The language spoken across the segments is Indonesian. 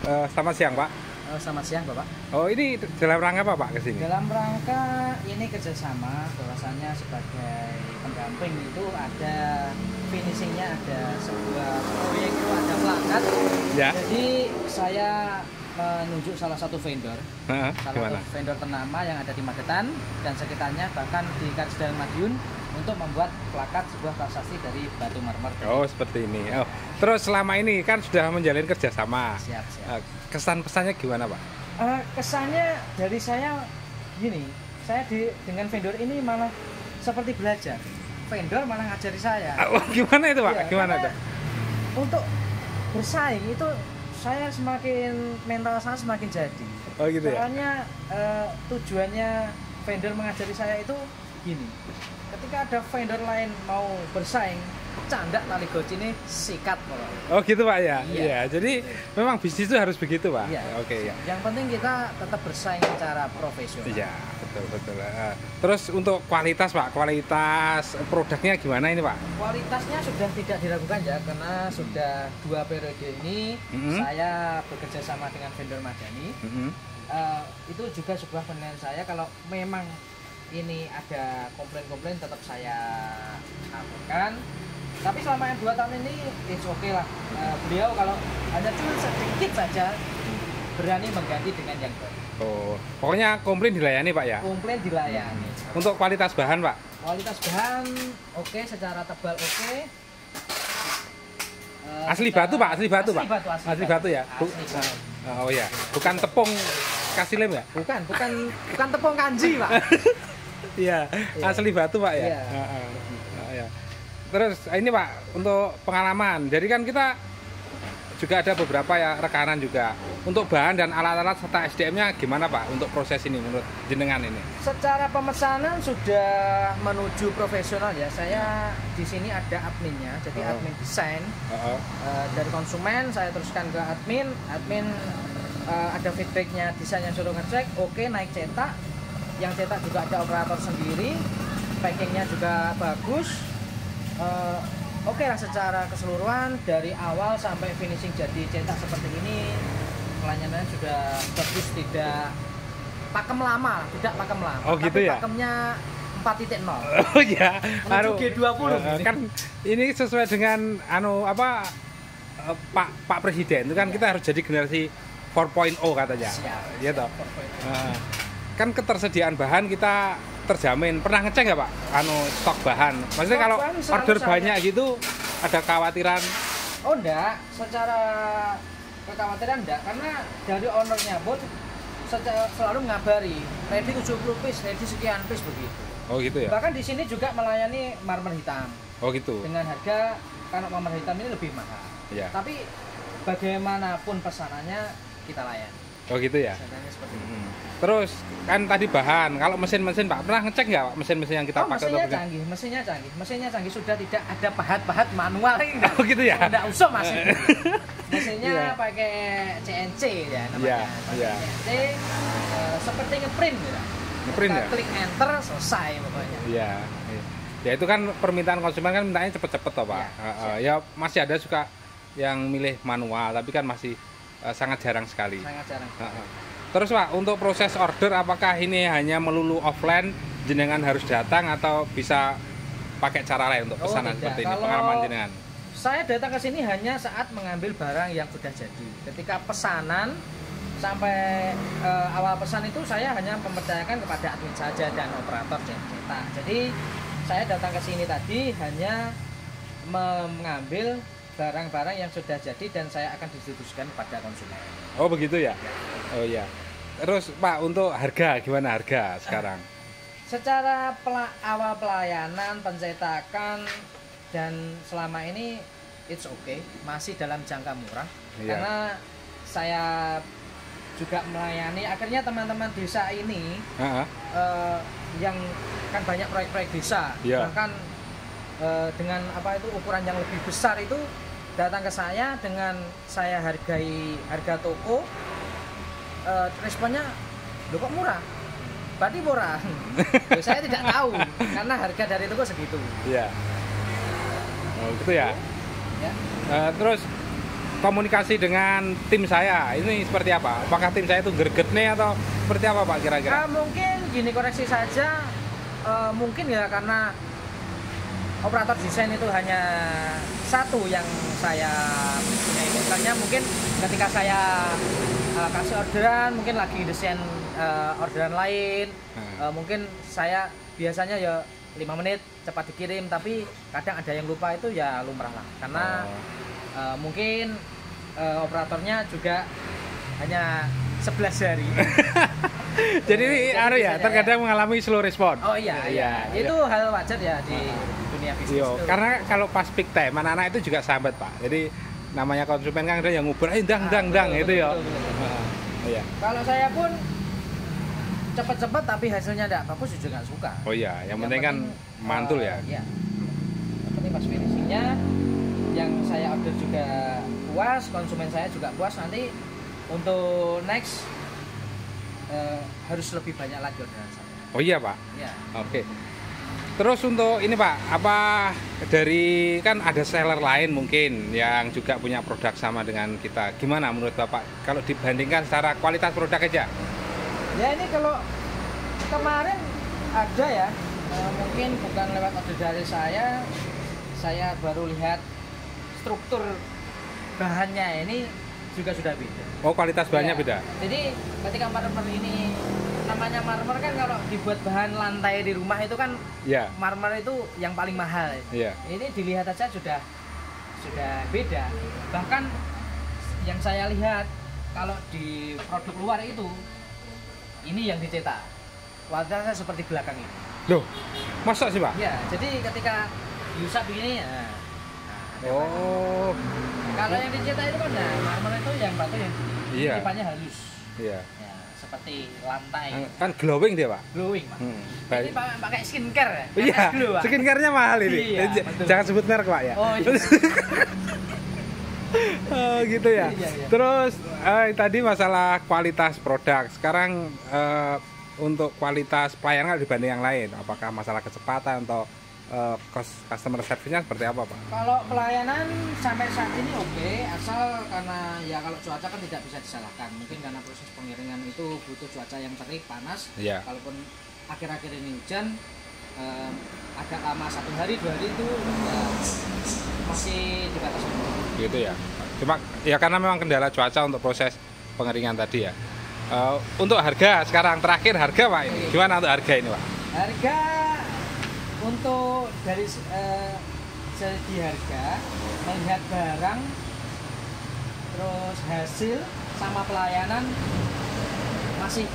Selamat siang, Pak. Selamat siang, Bapak. Oh, ini dalam rangka apa, Pak, kesini? Dalam rangka ini kerjasama, bahwasannya sebagai pendamping itu ada finishingnya, ada sebuah proyek itu ada plakat. Ya. Jadi saya menunjuk salah satu vendor, salah Gimana? satu vendor ternama yang ada di Magetan dan sekitarnya, bahkan di Kalisdayan Madiun, untuk membuat plakat sebuah prasasti dari batu marmer. Oh, seperti ini. Oh, terus selama ini kan sudah menjalin kerjasama. Siap. Kesan pesannya gimana, Pak? Kesannya dari saya gini, saya dengan vendor ini malah seperti belajar. Vendor malah ngajari saya. Oh, gimana itu, Pak? Iya, Gimana karena tuh? untuk bersaing itu saya mental saya semakin jadi. Oh, gitu ya. Soalnya tujuannya vendor mengajari saya itu gini. Ketika ada vendor lain mau bersaing, candak tali goci ini sikat, Pak. Oh, gitu, Pak ya. Iya. Iya. Jadi memang bisnis itu harus begitu, Pak. Iya. Oke, ya. Yang penting kita tetap bersaing secara profesional. Iya, betul. Terus untuk kualitas, Pak, kualitas produknya gimana ini, Pak? Kualitasnya sudah tidak diragukan ya, karena sudah 2 periode ini saya bekerja sama dengan vendor Madani. Itu juga sebuah penilaian saya, kalau memang ini ada komplain-komplain tetap saya lakukan. Tapi selama yang 2 tahun ini it's okay lah. Beliau kalau hanya cuma sedikit saja berani mengganti dengan yang baru. Oh, pokoknya komplain dilayani, Pak ya. Komplain dilayani. Untuk kualitas bahan, Pak? Kualitas bahan oke, secara tebal oke. Asli batu, Pak. Asli batu, Pak. Asli batu ya. Asli batu. Oh ya, bukan tepung kasih lem ya? Bukan tepung kanji, Pak. Iya, Iya. asli batu, Pak ya. Iya. Ya. Terus ini, Pak, untuk pengalaman. Jadi kan kita juga ada beberapa ya rekanan juga. Untuk bahan dan alat-alat serta SDM-nya gimana, Pak, untuk proses ini menurut jenengan ini? Secara pemesanan sudah menuju profesional ya. Saya di sini ada adminnya, jadi admin desain. Dari konsumen saya teruskan ke admin. Ada feedbacknya, desain yang suruh ngecek, oke, naik cetak. Yang cetak juga ada operator sendiri, packingnya juga bagus. Oke lah, secara keseluruhan dari awal sampai finishing jadi cetak seperti ini, pelayanannya sudah bagus, tidak pakem lama. Oh, gitu tapi ya? pakemnya 4.0. Oh ya, Menuju G20 gini. kan ini sesuai dengan Pak Presiden itu kan kita harus jadi generasi 4.0 katanya. Iya toh. Kan ketersediaan bahan kita terjamin. Pernah ngecek nggak, Pak? Stok bahan. Maksudnya kalau order banyak gitu ada kekhawatiran? Oh, enggak, secara kekhawatiran enggak, karena dari ownernya pun selalu ngabari ready 70 piece, ready sekian piece begitu. Oh, gitu ya. Bahkan di sini juga melayani marmer hitam. Oh, gitu. Dengan harga, karena marmer hitam ini lebih mahal. Iya. Tapi bagaimanapun pesanannya kita layani. Oh, gitu ya. Contohnya seperti itu. Terus kan tadi bahan, kalau mesin-mesin, Pak, pernah ngecek nggak, Pak, mesin-mesin yang kita pakai? Mesinnya canggih, sudah tidak ada pahat-pahat manual ini. Oh, gitu ya. Enggak usah masih. Mesinnya Iya. pakai CNC ya namanya. Iya, Pakai iya. CNC, seperti ngeprint gitu. Ngeprint Kita ya? klik enter selesai pokoknya. Iya. Ya itu kan permintaan konsumen kan mintanya cepet-cepet toh, Pak. Ya masih ada suka yang milih manual, tapi kan masih sangat jarang sekali. Sangat jarang. Terus, Pak, untuk proses order apakah ini hanya melulu offline, jenengan harus datang atau bisa pakai cara lain untuk pesanan tidak. seperti ini, Kalau pengalaman jenengan? Saya datang ke sini hanya saat mengambil barang yang sudah jadi. Ketika pesanan sampai awal pesan itu saya hanya mempercayakan kepada admin saja dan operator cetak. Jadi saya datang ke sini tadi hanya mengambil barang-barang yang sudah jadi dan saya akan distribusikan kepada konsumen. Oh, begitu ya? Oh ya. Terus, Pak, untuk harga gimana harga sekarang? Secara awal pelayanan, pencetakan dan selama ini it's okay, masih dalam jangka murah. Iya. Karena saya juga melayani akhirnya teman-teman desa ini yang kan banyak proyek-proyek desa, Iya. bahkan dengan ukuran yang lebih besar itu datang ke saya dengan saya hargai harga toko, responnya, "Loh, kok murah? Berarti murah." Loh, saya tidak tahu karena harga dari toko segitu. Iya. Oh, gitu ya. Ya. Terus komunikasi dengan tim saya ini seperti apa? Apakah tim saya itu greget nih atau seperti apa Pak kira-kira? Mungkin gini, koreksi saja, mungkin ya karena operator desain itu hanya satu yang saya punya. Misalnya mungkin ketika saya kasih orderan, mungkin lagi desain orderan lain, mungkin saya biasanya ya 5 menit cepat dikirim, tapi kadang ada yang lupa, itu ya lumrah lah karena mungkin operatornya juga hanya 11 hari. Jadi ya terkadang mengalami slow respon. Oh iya, itu hal wajar ya di dunia bisnis. Karena kalau pas peak time anak-anak itu juga sahabat Pak. Jadi namanya konsumen kan ada yang nguber, dang itu ya. Iya. Kalau saya pun cepat-cepat tapi hasilnya tidak bagus juga nggak suka. Oh iya, yang penting kan mantul ya. Iya. Yang penting pas finishingnya yang saya order juga puas, konsumen saya juga puas, nanti untuk next harus lebih banyak lagi orderan saya. Oh iya Pak? Iya. Oke. Terus untuk ini Pak, apa dari kan ada seller lain mungkin yang juga punya produk sama dengan kita. Gimana menurut Bapak kalau dibandingkan secara kualitas produk aja? Ya ini kalau kemarin ada ya, mungkin bukan lewat order dari saya baru lihat struktur bahannya ini juga sudah beda. Oh kualitas bahannya beda? Jadi ketika marmer ini, namanya marmer kan kalau dibuat bahan lantai di rumah itu kan marmer itu yang paling mahal. Ini dilihat aja sudah beda. Bahkan yang saya lihat kalau di produk luar itu ini yang dicetak wajahnya seperti belakang ini. Loh, masa sih Pak? Ya, jadi ketika diusap begini ya. Oh. Kalau yang dicetak itu kan marmer itu yang batu yang tipannya halus. Iya. Ya, seperti lantai. Kan glowing dia Pak? Glowing Pak. Jadi pakai skincare ya? Iya, skincare-nya mahal ini. Iya, jangan sebut merek Pak ya. Oh iya. Oh gitu ya. Iya. Terus tadi masalah kualitas produk. Sekarang untuk kualitas pelayanan dibanding yang lain, apakah masalah kecepatan atau customer service-nya seperti apa Pak? Kalau pelayanan sampai saat ini oke, asal karena ya kalau cuaca kan tidak bisa disalahkan. Mungkin karena proses pengiringan itu butuh cuaca yang terik, panas. Kalaupun akhir-akhir ini hujan, agak lama 1 hari 2 hari itu ya, masih dibatasi. Gitu ya. Cuma ya karena memang kendala cuaca untuk proses pengeringan tadi ya. Untuk harga sekarang terakhir harga Pak ini. Gimana untuk harga ini Pak? Harga untuk dari segi harga, melihat barang, terus hasil sama pelayanan masih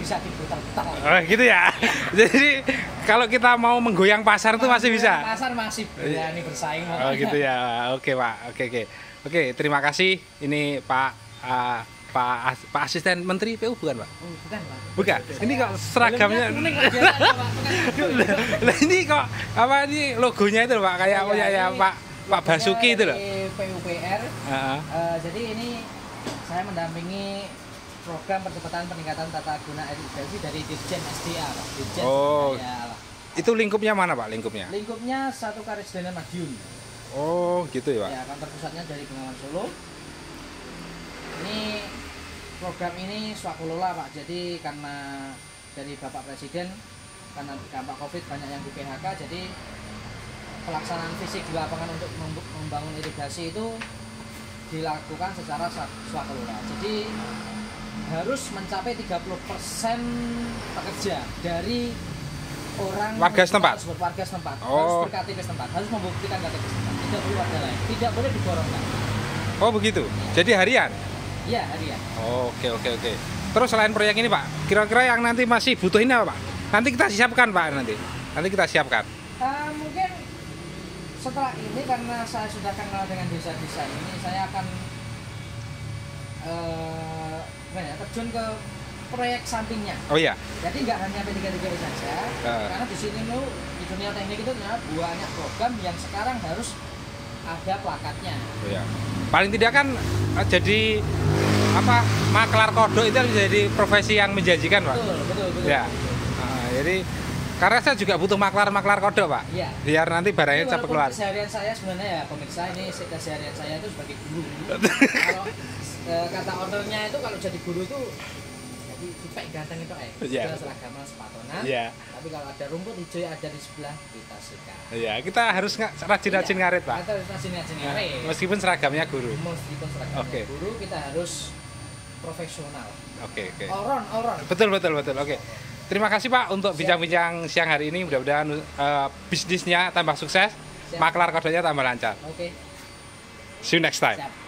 bisa diputar-putar. Oh gitu ya. Jadi kalau kita mau menggoyang pasar itu masih bisa. Pasar masih berani bersaing. Oh gitu ya. Oke Pak. Oke, terima kasih. Ini Pak Asisten Menteri PU bukan Pak? Oh, bukan Pak. Bukan. Ini kok seragamnya. Lah ini kok apa ini logonya itu Pak kayak ya Pak Basuki itu loh. PUPR. Jadi ini saya mendampingi program percepatan peningkatan tata guna air irigasi dari Dirjen SDA Pak. Dirjen SDA. Itu lingkupnya mana Pak lingkupnya? Lingkupnya satu Karisdenan Madiun. Oh gitu ya Pak. Ya, kantor pusatnya dari Bengawan Solo. Ini program ini swakelola Pak. Jadi karena dari Bapak Presiden, karena dampak Covid banyak yang di PHK, jadi pelaksanaan fisik di lapangan untuk membangun irigasi itu dilakukan secara swakelola. Jadi harus mencapai 30% pekerja dari orang warga setempat. Warga setempat harus berKTP setempat, harus membuktikan KTP setempat. Tidak boleh warga lain, tidak boleh diborongkan. Oh begitu. Jadi harian? Iya harian. Oke. Terus selain proyek ini Pak, kira-kira yang nanti masih butuh ini apa Pak? Nanti kita siapkan Pak nanti kita siapkan. Mungkin setelah ini karena saya sudah kenal dengan desa-desa ini, saya akan terjun ke proyek sampingnya. Oh iya. Jadi nggak hanya P33 saja, karena di sini di dunia teknik itu banyak program yang sekarang harus ada plakatnya. Oh iya. Paling tidak kan jadi maklar kodok itu menjadi profesi yang menjanjikan Pak. Betul. Ya. Jadi Karena saya juga butuh maklar kodok, Pak. Iya. Biar nanti barangnya cepat keluar. Keseharian saya sebenarnya ya pemirsa, ini keseharian saya itu sebagai guru. Kalau kata ownernya itu kalau jadi guru itu jadi dipek ganteng itu kita seragam sepatonan. Iya. Tapi kalau ada rumput hijau yang ada di sebelah kita sikat. Iya, kita harus rajin-rajin ngarit, Pak. Kita harus rajin-rajin ngarit. Meskipun seragamnya guru. Meskipun seragamnya guru, kita harus profesional. Oke. All-round. Betul. Oke. Terima kasih Pak untuk bincang-bincang siang hari ini. Mudah-mudahan bisnisnya tambah sukses, maklar kodoknya tambah lancar. Oke. See you next time. Siap.